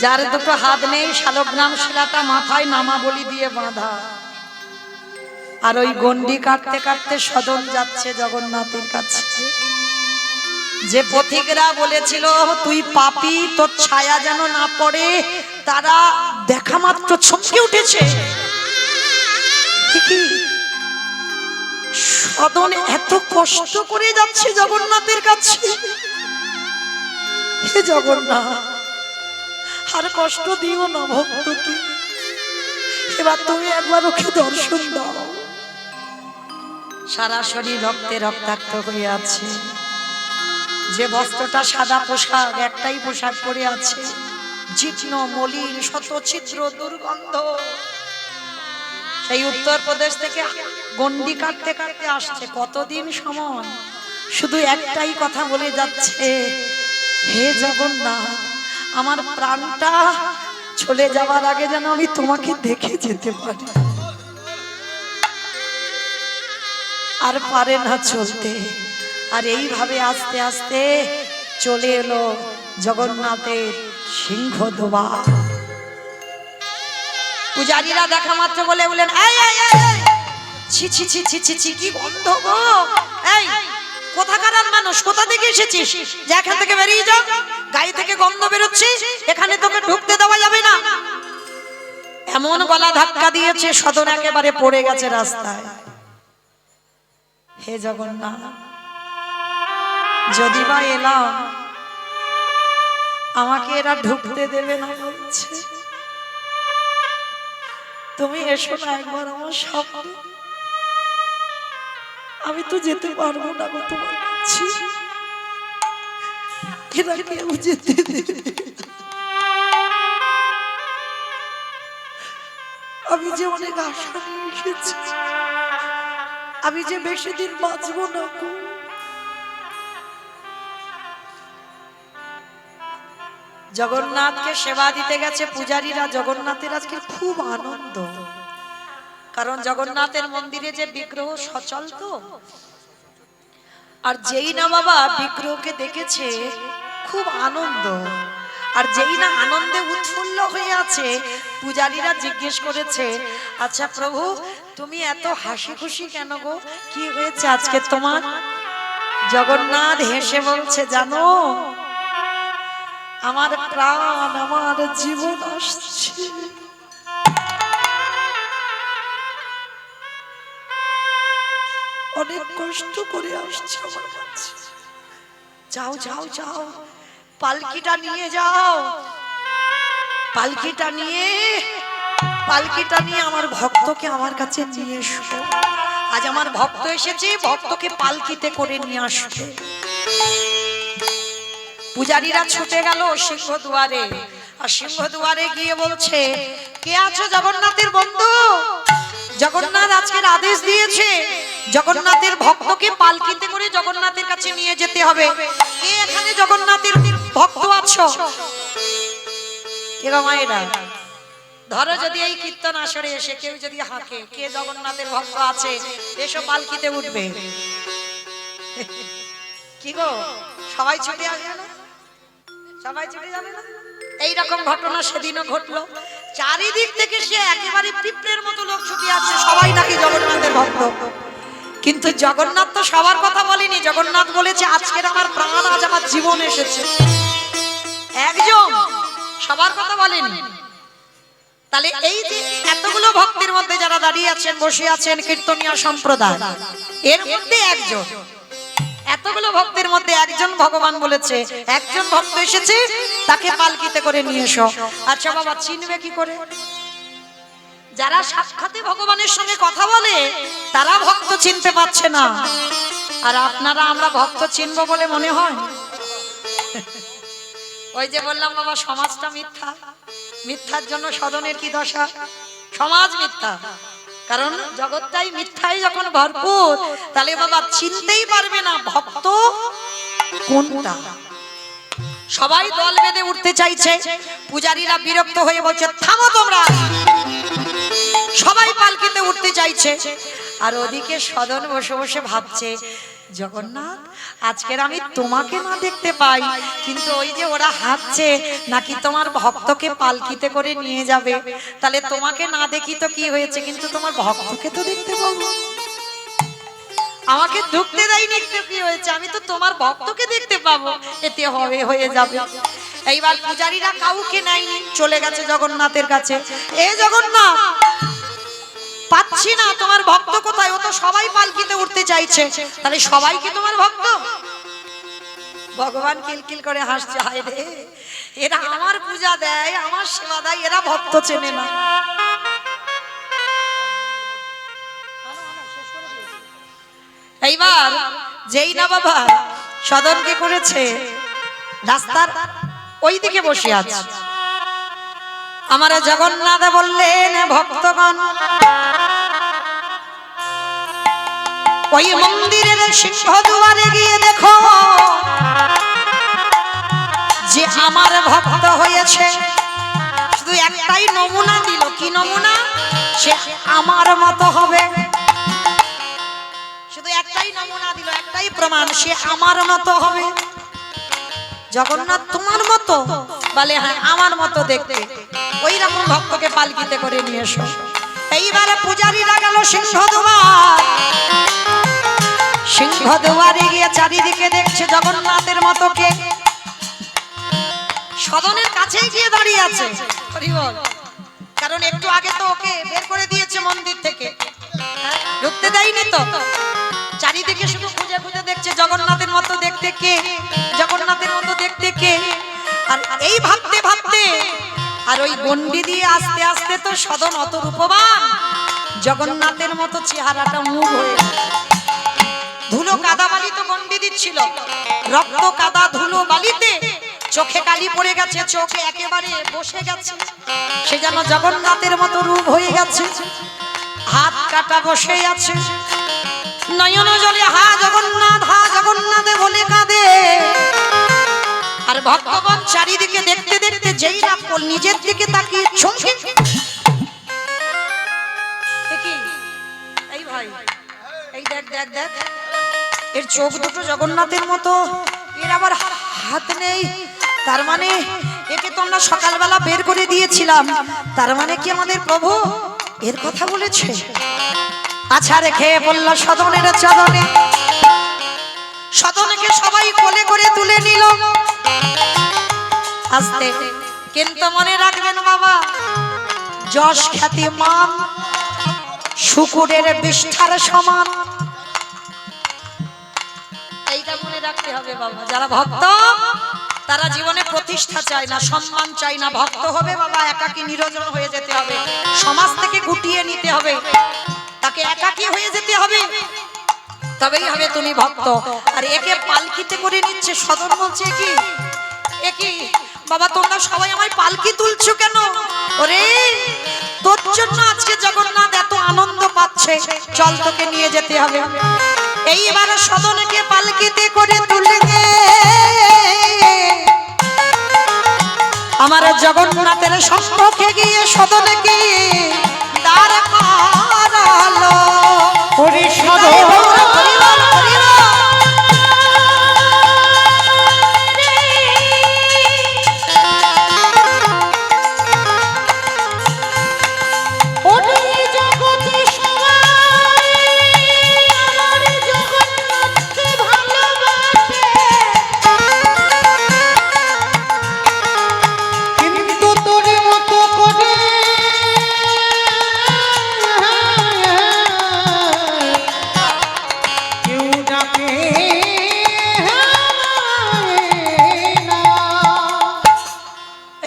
যার দুটো হাত নেই শালগ্রাম শিলাটা মাথায় নামাবলি দিয়ে বাঁধা, আর ওই গন্ডি কাটতে কাটতে সদন যাচ্ছে জগন্নাথের কাছে। যে পথিকরা বলেছিল তুই পাপী, তোর ছায়া যেন না পড়ে, তারা দেখা মাত্র চমকে উঠেছে। সদন এত কষ্ট করে যাচ্ছে জগন্নাথের কাছে। হে জগন্নাথ, আর কষ্ট দিও না ভক্তকে, এবার তুমি একবার ওকে দর্শন দাও। সারা শরীর রক্তে রক্তাক্ত হয়ে আছে, যে বস্ত্রটা সাদা পোশাক, একটাই পোশাক পরে আছে, জীর্ণ মলিন শত ছিদ্র দুর্গন্ধ। সেই উত্তরপ্রদেশ থেকে গন্ডি কাটতে কাটতে আসছে, কতদিন সময়, শুধু একটাই কথা বলে যাচ্ছে, হে জগন্নাথ, আমার প্রাণটা চলে যাওয়ার আগে যেন আমি তোমাকে দেখে যেতে পারি। আর পারে না চলতে, আর এইভাবে আস্তে আস্তে চলে এলো জগন্নাথের সিংহদ্বার। পূজারীরা দেখা মাত্র বলে বলেন, এই এই এই, ছি ছি ছি ছি ছি ছি, কি গন্ধ গো! এই কোথাকার মানুষ, কোথা থেকে এসেছিস? যে এখান থেকে বেরিয়ে যাও, গায়ে থেকে গন্ধ বেরোচ্ছে, এখানে তোকে ঢুকতে দেওয়া যাবে না। এমন গলা ধাক্কা দিয়েছে, সদন একেবারে পড়ে গেছে রাস্তায়। হে জগন্নাথ, যদি বা এলাম, আমাকে এরা ঢুকতে দেবে না বলছে, তুমি এসো না একবার আমার সামনে, আমি তো যেতে পারবো না গো তোমার কাছে, এরা কেউ যেতে দেবে না। আমি যে অনেক আশা নিয়ে এসেছি, আমি যে বেশি দিন বাঁচবো না গো। জগন্নাথকে সেবা দিতে গেছে পূজারীরা। জগন্নাথের আজকে খুব আনন্দ, কারণ জগন্নাথের মন্দিরে যে বিগ্রহ সচল তো, আর যেই না বাবা বিগ্রহকে দেখেছে খুব আনন্দ, আর যেই না আনন্দে উৎফুল্ল হয়ে আছে, পূজারীরা জিজ্ঞেস করেছে, আচ্ছা প্রভু, তুমি এত হাসি খুশি কেন গো, কি হয়েছে আজকে তোমার? জগন্নাথ হেসে বলছে, জানো আমার প্রাণ, আমার জীবন আসছে, অনেক কষ্ট করে আসছে আমার কাছে, যাও যাও যাও, পালকিটা নিয়ে যাও, পালকিটা নিয়ে আমার ভক্তকে আমার কাছে নিয়ে এসো। আজ আমার ভক্ত এসেছে, ভক্তকে পালকিতে করে নিয়ে আসবে। পূজারীরা ছুটে গেল সিংহ দুয়ারে, আর সিংহ দুয়ারে গিয়ে বলছে, কে আছো জগন্নাথের বন্ধু? জগন্নাথ আজকের আদেশ দিয়েছে জগন্নাথের ভক্তকে পালকিতে করে জগন্নাথের কাছে নিয়ে যেতে হবে। কে এখানে জগন্নাথের ভক্ত আছো? কে গো মায়েরা, ধরো যদি এই কীর্তন আসরে এসে কেউ যদি হাঁকে, কে জগন্নাথের ভক্ত আছে এসো পালকিতে উঠবে। কি গো, সবাই ছুটে আসবে না? সবাই ছুটে যাবে না? এইরকম ঘটনা সেদিনও ঘটলো। চারিদিক থেকে সে একেবারে পিঁপড়ের মতো লোক ছুটে আসছে, সবাই নাকি জগন্নাথের ভক্ত। কিন্তু জগন্নাথ তো সবার কথা বলেনি, জগন্নাথ বলেছে আজকের আমার প্রাণ, আজ আমার জীবন এসেছে। একজন সবার কথা বলেনি। তাহলে এই যে এতগুলো ভক্তের মধ্যে যারা দাঁড়িয়ে আছেন, বসে আছেন কীর্তনীয় সম্প্রদায়, এর মধ্যে একজন, এতগুলো ভক্তের মধ্যে একজন ভগবান বলেছে একজন ভক্ত এসেছে, তাকে পালকিতে করে নিয়ে এসো। আচ্ছা বাবা, চিনবে কি করে? যারা সাক্ষাতে ভগবানের সঙ্গে কথা বলে তারা ভক্ত চিনতে পারছে না, আর আপনারা আমরা ভক্ত চিনবো বলে মনে হয়? ওই যে বললাম বাবা, সমাজটা মিথ্যা, মিথ্যার জন্য সদনের কি দশা? সমাজ মিথ্যা, কারণ জগৎটাই মিথ্যায় যখন ভরপুর, তাহলে বাবা চিনতেই পারবে না ভক্ত কোনটা। সবাই দল বেঁধে উঠতে চাইছে, পূজারীরা বিরক্ত হয়ে বলছে থামো তোমরা, সবাই পালকিতে উঠতে চাইছে। আর ওদিকে সদন বসে বসে ভাবছে, জগন্নাথ আজকের আমি তোমাকে না দেখতে পাই, কিন্তু ওই যে ওরা হাঁটছে নাকি তোমার ভক্তকে পালকিতে করে নিয়ে যাবে, তাহলে তোমাকে না দেখি তো কি হয়েছে, কিন্তু তোমার ভক্তকে তো দেখতে পাবো। আমাকে ঢুকতে দেয়নি তো কি হয়েছে, আমি তো তোমার ভক্তকে দেখতে পাবো, এতে হবে, হয়ে যাবে। এইবার পূজারীরা কাউকে নেয়নি, চলে গেছে জগন্নাথের কাছে। এ জগন্নাথ, পাচ্ছি না, তোমার ভক্ত কোথায়? ও তো সবাই পালকিতে উঠতে চাইছে, তাহলে সবাই কি তোমার ভক্ত? ভগবান কিলকিল করে হাসছে, হায় রে, এরা আমার পূজা দেয়, আমার সেবা দেয়, এরা ভক্ত চেনে না। এইবার যেই না বাবা সদনকে করেছে, রাস্তার ওই দিকে বসে আছে আমার জগন্নাথ বললেন, ভক্তগণ ওই মন্দিরের সিংহ দুয়ারে গিয়ে দেখো যে আমার ভক্ত হয়েছে। শুধু একটাই নমুনা দিল, কি নমুনা? সে আমার মতো হবে। শুধু একটাই নমুনা দিল, একটাই প্রমাণ, সে আমার মতো হবে। জগন্নাথ তোমার মতো? বলে হ্যাঁ আমার মতো দেখতে। ওই রকম ভক্তকে পালকিতে করে নিয়ে এসো। এইবারে পূজারীরা গেল সিংহ দুয়ার। সিংহ দুয়ারে গিয়ে চারিদিকে দেখছে জগন্নাথের মতো কে। সদনের কাছেই গিয়ে দাঁড়িয়ে আছে, কারণ একটু আগে তো ওকে বের করে দিয়েছে মন্দির থেকে, ঢুকতে দেয়নি তো। চারিদিকে শুধু খুঁজে খুঁজে দেখছে জগন্নাথের মতো দেখতে কে, জগন্নাথের মতো দেখতে কে। আর এই ভাবতে ভাবতে আর ওই গন্ডি দিয়ে আস্তে আস্তে তো সদন অত রূপবান, জগন্নাথের মতো চেহারাটা মুখ হয়ে ধুলো কাদা বালি তো গন্ডি দিচ্ছিল, রক্ত কাদা ধুলো বালিতে চোখে কালি পড়ে গেছে, চোখে একেবারে বসে গেছে, সে যেন জগন্নাথের মতো রূপ হয়ে গেছে। হাত কাটা বসে আছে, নয়ন জলে হা জগন্নাথ, হা জগন্নাথে বলে কাঁদে। আর ভক্তগণ চারিদিকে দেখতে দেখতে যেই না নিজের দিকে তাকিয়ে চমকে, এই ভাই এই দেখ দেখ দেখ, এর চোখ দুটো জগন্নাথের মতো, এর আবার হাত নেই, তার মানে একে তো আমরা সকালবেলা বের করে দিয়েছিলাম, তার মানে কি আমাদের প্রভু এর কথা বলেছে? আচ্ছা রেখে বলল সদনের চরণে, সদনকে সবাই কোলে করে তুলে নিল আস্তে। কিন্তু মনে রাখবেন বাবা, যশ খ্যাতি মান শুকুরের বিষ্ঠার সমান। এইটা মনে রাখতে হবে বাবা। যারা ভক্ত তারা জীবনে প্রতিষ্ঠা চায় না, সম্মান চায় না। ভক্ত হবে বাবা, একাকী নিরজন হয়ে যেতে হবে, সমাজ থেকে গুটিয়ে নিতে হবে, তাকে একাকী হয়ে যেতে হবে, তবেই হবে তুমি ভক্ত। আর একে পালকিতে করে নিচ্ছে সদন, বলছে কি একই বাবা তোমরা সবাই আমায় পালকি তুলছো কেন? ওরে তোর জন্য আজকে জগন্নাথ এত আনন্দ পাচ্ছে, চল তোকে নিয়ে যেতে হবে। এইবার সদনকে পালকিতে করে তুলে গে আমার জগন্নাথের সম্মুখে গিয়ে সদনকে দাঁড় করালো। ওরে সদন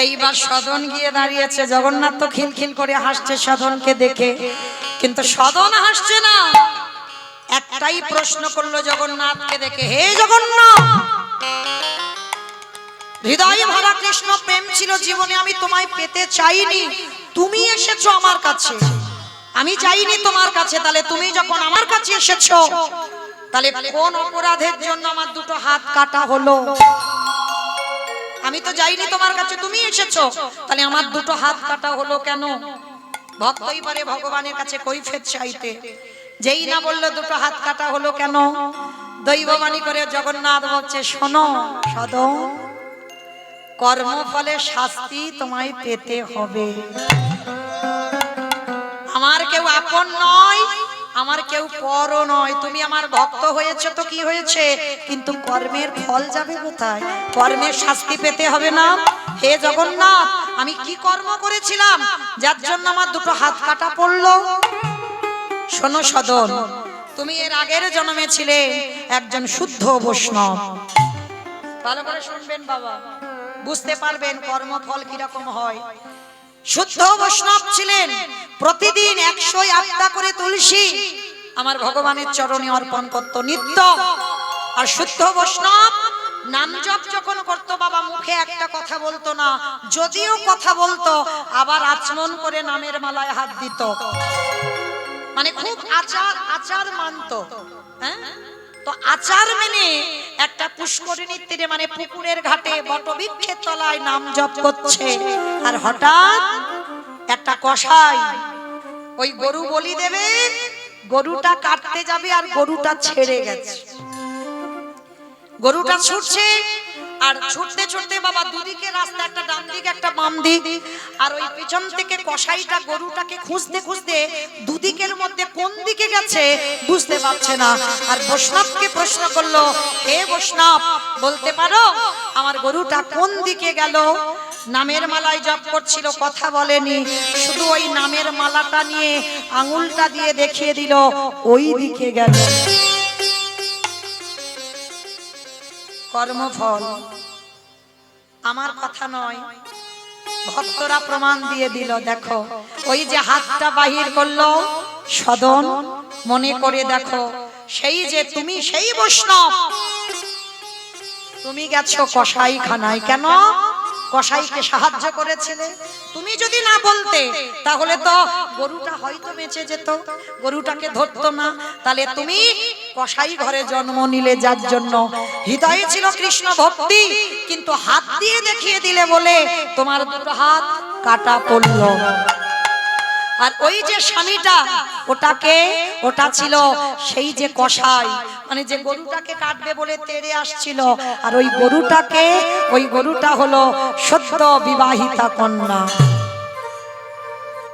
এইবার সদন গিয়ে দাঁড়িয়েছে। জগন্নাথ তো খিলখিল করে হাসছে সদনকে দেখে, কিন্তু সদন হাসছে না। একটাই প্রশ্ন করলো জগন্নাথকে দেখে, হে জগন্নাথ, হৃদয়ে ভরা কৃষ্ণ প্রেম ছিল জীবনে, আমি তোমায় পেতে চাইনি, তুমি এসেছো আমার কাছে, আমি চাইনি তোমার কাছে। তাহলে তুমি যখন আমার কাছে এসেছো, তাহলে কোন অপরাধের জন্য আমার দুটো হাত কাটা হলো? আমি তো যাইনি তোমার কাছে, তুমি এসেছো, তাহলে আমার দুটো হাত কাটা হলো কেন? ভক্তই পারে ভগবানের কাছে কৈফিয়ত চাইতে, যেই না বললো দুটো হাত কাটা হলো কেন, দৈববাণী করে জগন্নাথ বলছে, শোনো সদন, কর্মফলে শাস্তি তোমায় পেতে হবে। আমার কেউ আপন নয়, আমার কেউ পরও নয়, তুমি আমার ভক্ত হয়েছে তো কি হয়েছে, কিন্তু কর্মের ফল যাবে কোথায়? কর্মের শাস্তি পেতে হবে না? হে জগন্নাথ, আমি কি কর্ম করেছিলাম যার জন্য আমার দুটো হাত কাটা পড়লো? শোনো সদন, তুমি এর আগের জন্মে ছিলে একজন শুদ্ধ বৈষ্ণব। ভালো করে শুনবেন বাবা, বুঝতে পারবেন কর্মফল কিরকম হয়। শুদ্ধ বৈষ্ণব ছিলেন, প্রতিদিন 108টা করে তুলসী আমার ভগবানের চরণে অর্পণ করত নিত্য। আর শুদ্ধ বৈষ্ণব নাম জপ যখন করত বাবা, মুখে একটা কথা বলতো না, যদিও কথা বলতো আবার আচমন করে নামের মালায় হাত দিত, মানে খুব আচার মানতো। হ্যাঁ, তো আচার মেনে একটা পুষ্করিণীর তীরে মানে পুকুরের ঘাটে বটবৃক্ষের তলায় নাম জপ করছে, আর হঠাৎ একটা কসাই ওই গরু বলি দেবে, গরুটা কাটতে যাবে আর গরুটা ছেড়ে গেছে। গরুটা ছুটছে আর ছুটতে ছুটতে বাবা দুদিকে রাস্তা, একটা ডান দিক একটা বাম দিক, আর ওই পিছন থেকে কসাইটা গরুটাকে খুঁজতে খুঁজতে দুদিকের মধ্যে কোন দিকে গেছে বুঝতে পারছে না। আর বৈষ্ণবকে প্রশ্ন করলো, হে বৈষ্ণব, বলতে পারো আমার গরুটা কোন দিকে গেল? নামের মালায় জপ করছিল, কথা বলেনি, শুধু ওই নামের মালাটা নিয়ে আঙুলটা দিয়ে দেখিয়ে দিল ওই দিকে গেল। কর্মফল আমার কথা নয়, ভক্তরা প্রমাণ দিয়ে দিল। দেখো ওই যে হাতটা বাহির করলো সদন, মনে করে দেখো সেই যে তুমি সেই বৈষ্ণব, তুমি গেছো কসাইখানায়। কেন? কসাইকে সাহায্য করেছিলে। তুমি যদি না বলতে তাহলে তো গরুটা হয়তো বেঁচে যেত, গরুটাকে ধরতো না। তাহলে তুমি কসাই ঘরে জন্ম নিলে, যার জন্য হৃদয়ে ছিল কৃষ্ণ ভক্তি, কিন্তু হাত দিয়ে দেখিয়ে দিলে বলে তোমার দুটো হাত কাটা পড়লো। আর ওই যে স্বামীটা, ওটা ছিল সেই যে কসাই, মানে যে গরুটাকে কাটবে বলে তেড়ে আসছিল। আর ওই গরুটা হলো সদ্য বিবাহিতা কন্যা।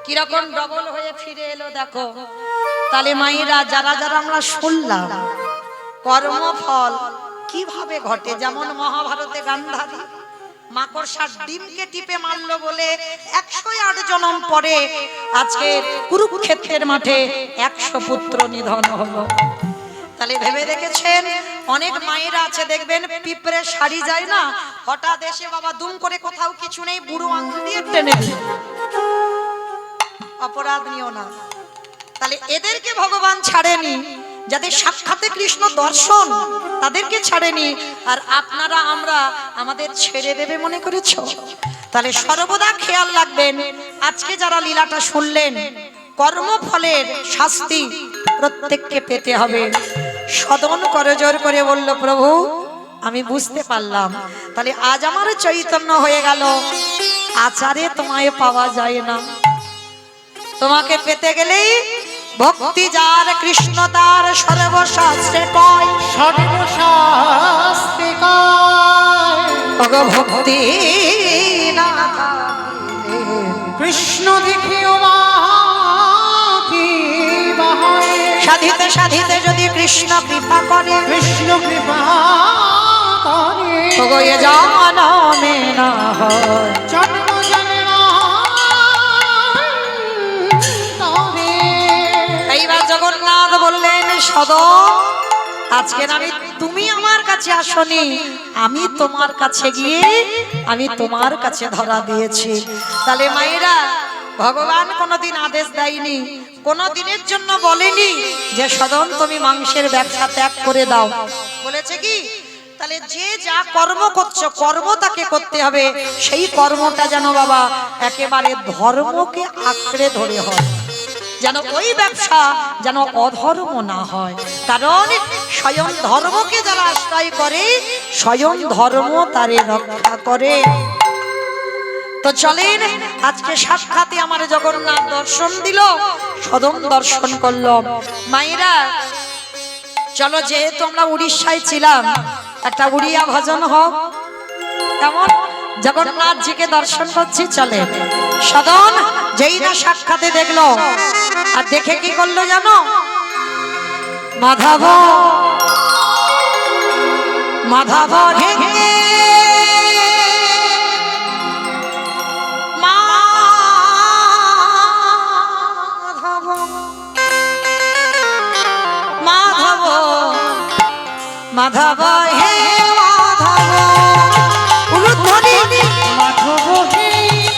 কিরকম ডবল হয়ে ফিরে এলো দেখো। তাহলে মায়েরা যারা আমরা শুনলাম কর্মফল কিভাবে ঘটে? যেমন মহাভারতে গান্ধারী মাকড়সার ডিমকে টিপে মারলো বলে 108 জনম পরে আজকে কুরুক্ষেত্রের মাঠে 100 পুত্র নিধন হলো। তাহলে ভেবে দেখেছেন, অনেক মায়েরা আছে দেখবেন পিঁপড়ে শাড়ি যায় না, হঠাৎ এসে বাবা দুম করে কোথাও কিছু নেই বুড়ো আঙুল দিয়ে টেনে দিল, অপরাধ নিও না। তাহলে এদেরকে ভগবান ছাড়েনি, যাদের সাক্ষাতে কৃষ্ণ দর্শন তাদেরকে ছাড়েনি, আর আপনারা আমরা আমাদের ছেড়ে দেবে মনে করেছ? তাহলে সর্বদা খেয়াল রাখবেন, আজকে যারা লীলাটা শুনলেন, কর্মফলের শাস্তি প্রত্যেককে পেতে হবে। সদন করজোর করে বলল, প্রভু আমি বুঝতে পারলাম, তাহলে আজ আমার চৈতন্য হয়ে গেল, আচারে তোমায় পাওয়া যায় না, তোমাকে পেতে গেলেই ভক্তি যার কৃষ্ণ তার সর্বশাস্ত্রে কয়, সর্বশাস্ত্রে কয়, ভক্তি না থাকিলে কৃষ্ণ দেখিও বাকি বাহায়, সাধিতে সাধিতে যদি কৃষ্ণ কৃপা করে, কৃষ্ণ কৃপা করে, এ জনমে না হয় জন্ম জন্মান্তরে। এইবার জগন্নাথ বললেন, সদ আজকে আমি তুমি আমার কাছে আসনি, আমি তোমার কাছে গিয়ে আমি তোমার কাছে ধরা দিয়েছি। তাহলে মায়েরা, ভগবান কোনোদিন আদেশ দেয়নি, কোনোদিনের জন্য বলেনি যে সদন তুমি মাংসের ব্যবসা ত্যাগ করে দাও, বলেছে কি? তাহলে যে যা কর্ম করছো কর্ম তাকে করতে হবে, সেই কর্মটা যেন বাবা একেবারে ধর্মকে আঁকড়ে ধরে হয়, যেন ওই ব্যবসা যেন অধর্ম না হয়, কারণ স্বয়ং ধর্মকে যারা আশ্রয় করে স্বয়ং ধর্ম তারে রক্ষা করে। তো চলেন, আজকে সাক্ষাতে আমার জগন্নাথ দর্শন দিল, সদন দর্শন করলো। মায়েরা চলো, যেহেতু আমরা উড়িষ্যায় ছিলাম, একটা উড়িয়া ভজন হোক, কেমন? জগন্নাথজিকে দর্শন করছি, চলে। সদন যেই না সাক্ষাতে দেখলো, আর দেখে কি করলো জানো? মাধব মাধব হে মাধব মাধব মাধব হে মাধব, উলুধ্বনি মাধব হে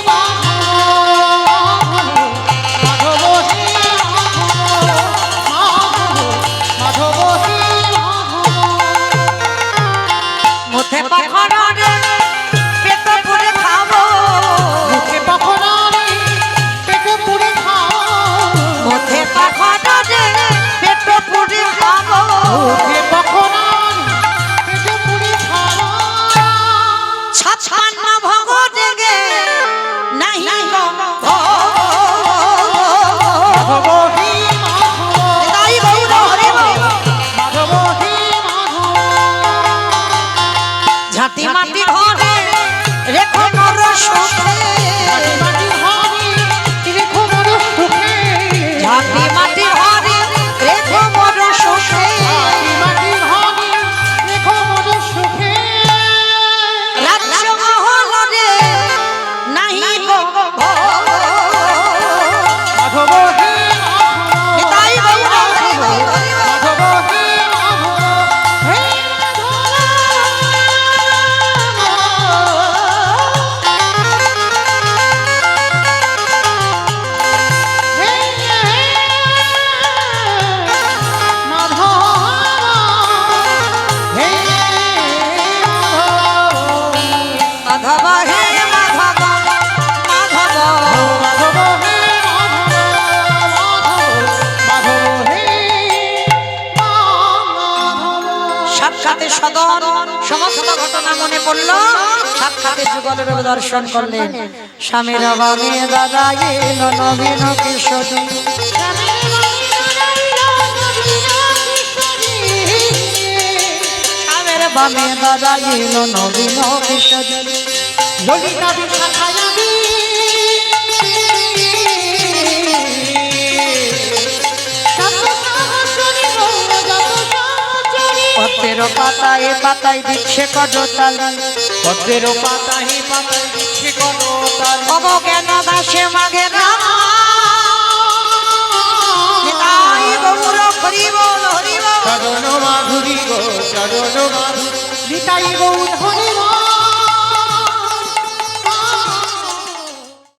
মাধব, মাধব হে মাধব, মাধব হে মাধব, মুখে পাখরে পেট পুরে খাবো, মুখে পাখরে পেট পুরে খাও, মুখে পাখরে পেট পুরে খাবো, মুখে পাখরে পেট পুরে খাও, ছান্ন ভোগ দেগে নাহি গো মাধব হে মাধব, তাই গৌর হরি বল। মাধব হে মাধব, ঝাঁটি মাটি ঘরে রেখো মোর সুখে, মাটি মাটি ঘরে রেখো মোর সুখে, ঝাঁটি মাটি ঘরে রেখো মোর সুখে, মাটি ঘরে রেখো মোর সুখে, রাজ্য মহলে নাহি গো মাধব হে মাধব, তাই গৌর হরি বল। মাধব হে মাধব, হে মাধব, হে মাধব হে মাধব মাধব, মাধব হে মাধব, হে মাধব। সাক্ষাতে সদন সমস্ত ঘটনা মনে পড়লো, সাক্ষাতে যুগলের দর্শন করলেন। স্বামীর বামে দাদা এলো নবীন কিশোরী, স্বামীর বামে দাদা এলো নবীন কিশোরী, ললিতা বিশাখায়াবি পত্রের পাতায় পাতায় দিচ্ছে করতাল পদ্মের পাতায় পাতায় দিচ্ছে করতাল অবজ্ঞান দাসে মাগে নাম নিতাই গৌর হরি বল হরি বল চরণ মাধুরী গো চরণ মাধুরী নিতাই গৌর